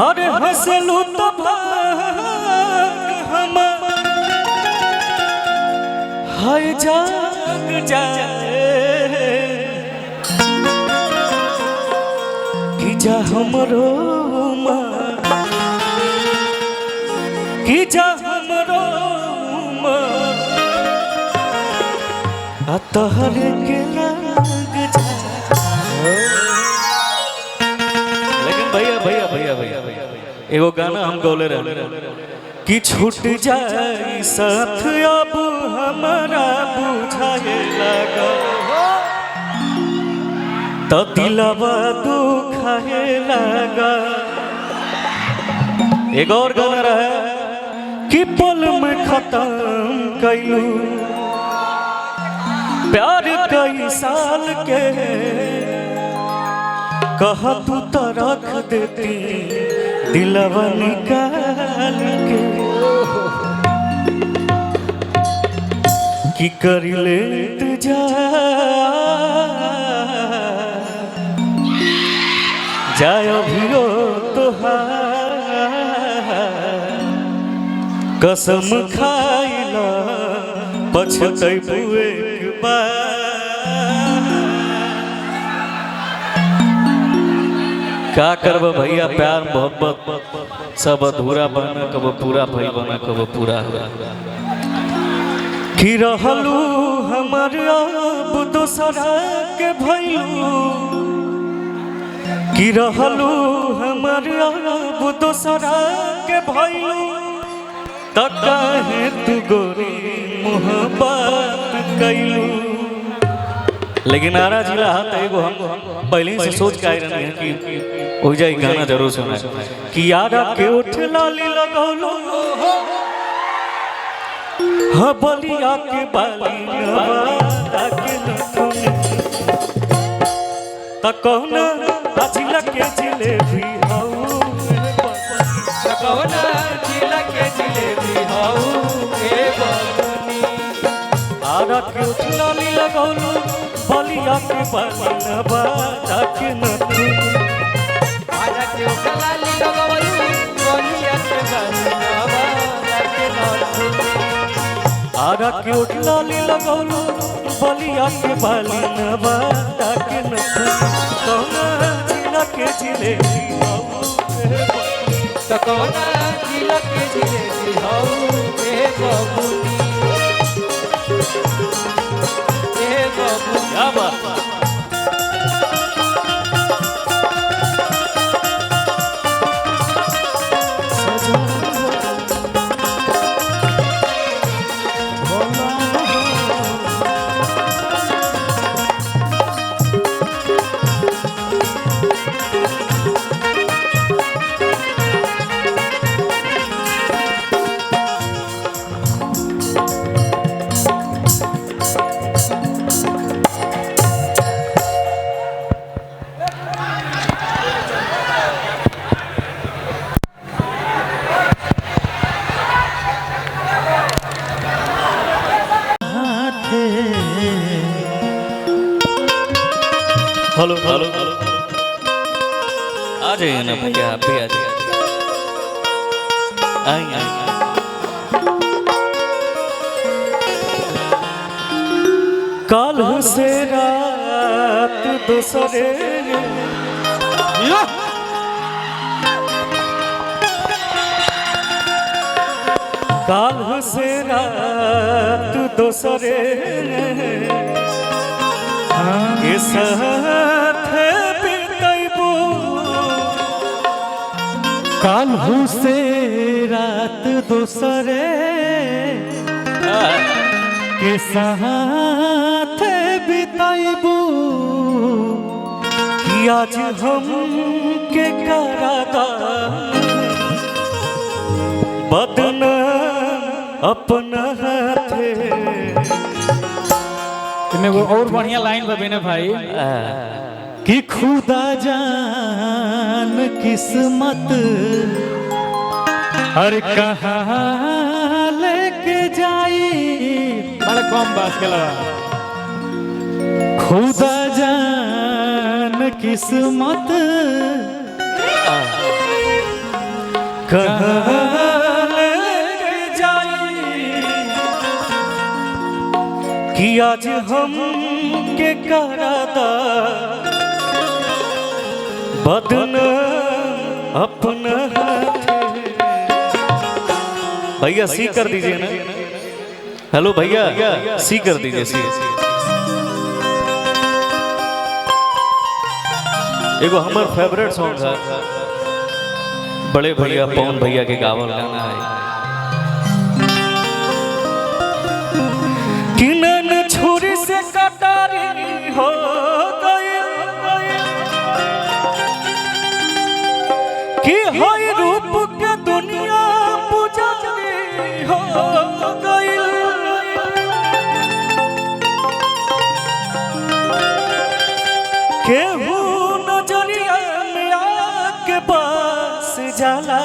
अरे हंसलू तो हम हाय जाग जाए कि जा हमरो कि जा हमरो तहर के लग जा। लेकिन भैया भैया भैया भैया एगो गाना हम गौले रहे कि छूट जाए साथ अब हमारा बुझाए लगा तो दिलवा दुखाए लगा। एक और गाना रहा कि पल में खत्म कइलू प्यार कई साल के कह तू तो रख देती दिलवा निकाल के कि कर ले जाए अभियो कसम खाइला पछतैबू एक बार। का करब भैया प्यार मोहब्बत सब अधूरा बना कब पूरा भई बना कब पूरा कि रहलू हमर अब दोसरा के भइलू कि रहलू हमर अब दोसरा के भइलू त काहे तू गोरी मोहब्बत कैलू। लेकिन आरा जिला हाथ एगो हम पहले से सोच के आए रहे हैं कि हो जाए गाना जरूर सुना कि यारा के उठ लाली लगौलो हाँ बलिया के बाली नवादा के नथुनी त कौना जिला के जिलेबी हऊ कौना जिला के जिलेबी हऊ ए बनी आरा के उठ लाली लगौलो बलिया के बाली नवादा के नथुनी आरा के उठ लाली लगौलो बलिया के बाली नवादा के नथुनी आरा के उठ लाली लगौलो बलिया के बाली नवादा के नथुनी कौना जिला के जिलेबी हऊ त कौना जिला के जिलेबी हऊ ए बबुनी ए बबुनी। क्या बात हेलो हेलो आ जाइए ना भैया आप भी आ जाइए आइए कल से रात दूसरे कल से रात दूसरे के साथ बिताइबू काल्हू से रात दूसरे के साथ बिताइबू कि आज हम के करादा बदनाम अपना हाथे। इनमें वो और बढ़िया लाइन बने भाई कि खुदा जान किस्मत हर कहाँ लेके जाई बड़ा कम बात के लगा खुदा जान किस्मत कहाँ ले जाई कि आज हम के करादा बदन अपना भैया सी कर दीजिए ना। हेलो भैया सी कर दीजिए सी। एगो हमार फेवरेट सॉन्ग है बड़े भैया पवन भैया के गावल गाना है कि नैन छुरी से कटारी हो गई कि होई रूप के दुनिया पुजारी हो गई केहू नजरिया में आके पास जाला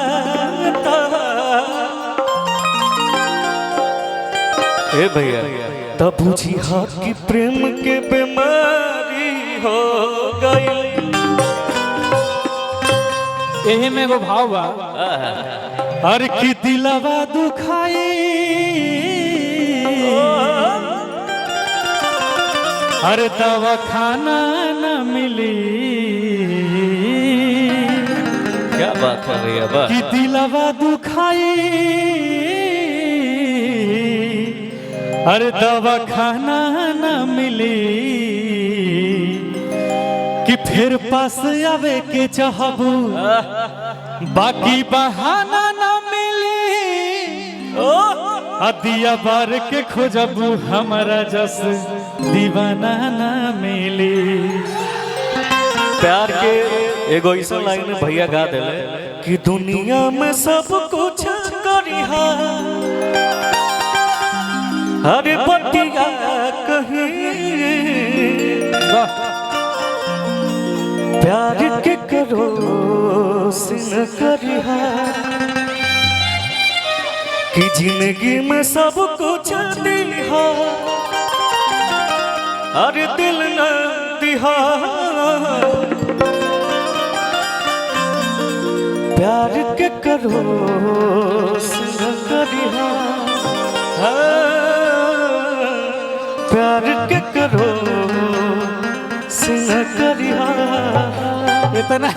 ए भैया तब बुझी हा कि प्रेम के बीमारी हो गई। एही में एगो भाव बा अरे कि दिलवा दुखाई अरे दवा खाना न मिली क्या बात है भैया बा कि दिलवा दुखाई अरे दवा खाना न मिली कि फिर पास आवे के चाहबू बाकी बहाना न मिली दिया बार के खोजबू हमारा जस दीवाना न मिली। प्यार के एगो ऐसा लाइन में भैया गा देले कि दुनिया में सब कुछ करिहा अरे बतिया कहीं प्यार के करो सिन करिहा कि जिंदगी में सब कुछ दिहा अरे दिल न दिहा प्यार के करो सिन करिहा प्यार के करो सिन करिहा। इतना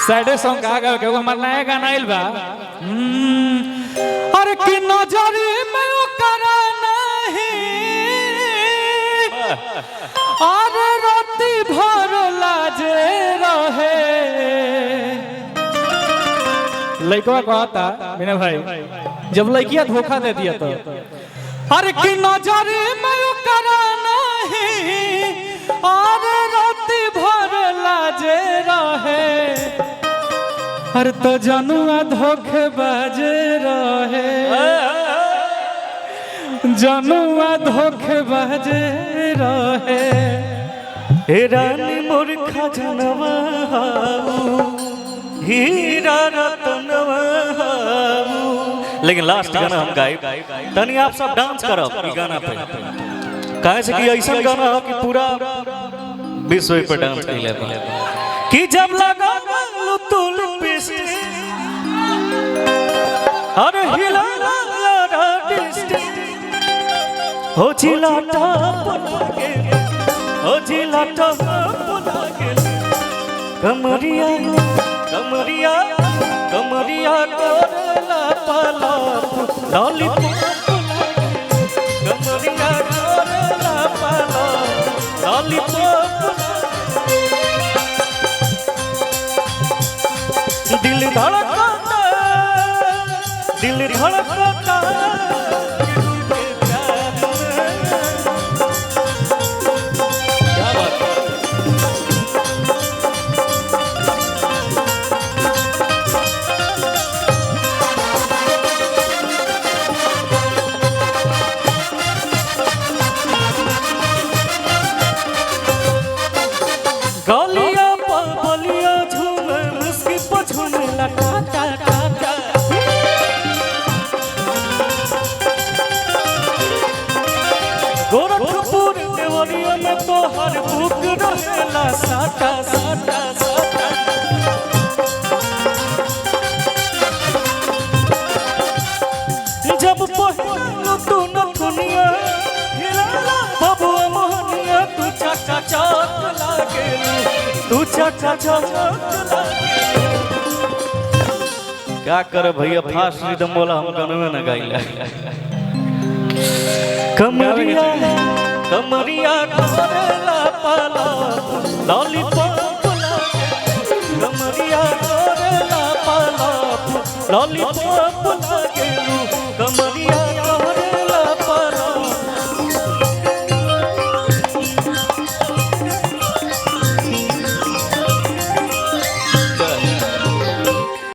सैडे सॉन्ग कहा गया कि हमारा नया गाना आइल बा अरे कि नजरी में ओकरा नहीं अरे राती भर लाजे रहे लड़का कहता मेरे भाई जब लड़किया धोखा दे दिया तो अरे कि नजरी में ओकरा नहीं अरे राती भर लाजे रहे हर तो जनुआ धोखे बाजे रहे जनुआ धोखे बाजे रहे। हे रानी मोर खजनवा हीरा रतनवा। लेकिन लास्ट गाना हम गाए तनी आप सब डांस करब ई गाना पे काहे से कि ऐसा गाना हो कि पूरा विश्व पे डांस कर ले कि जब लगा लो तुल पिस्ट अरे हिला डिस्ट हो जिलाटा के हो जिलाटा के कमरिया कमरिया कमरिया कोरला पाला लॉलीपॉप कमरिया कोरला पाला लॉलीपॉप दिल धड़कता दिल धड़कता गलिया बलिया झूमे मुस्की पझूमे लटाटा टाटा गोरखपुर देवरिया में तो हर बुक रहेला साटा साटा साटा लागेलू तू चका चक लागेलू। क्या करे भैया फास्ट रिदम बोला हम गानवे ना गाइला। कमरिया कमरिया करेला पाला लॉलीपॉप लागे कमरिया करेला पाला लॉलीपॉप लागे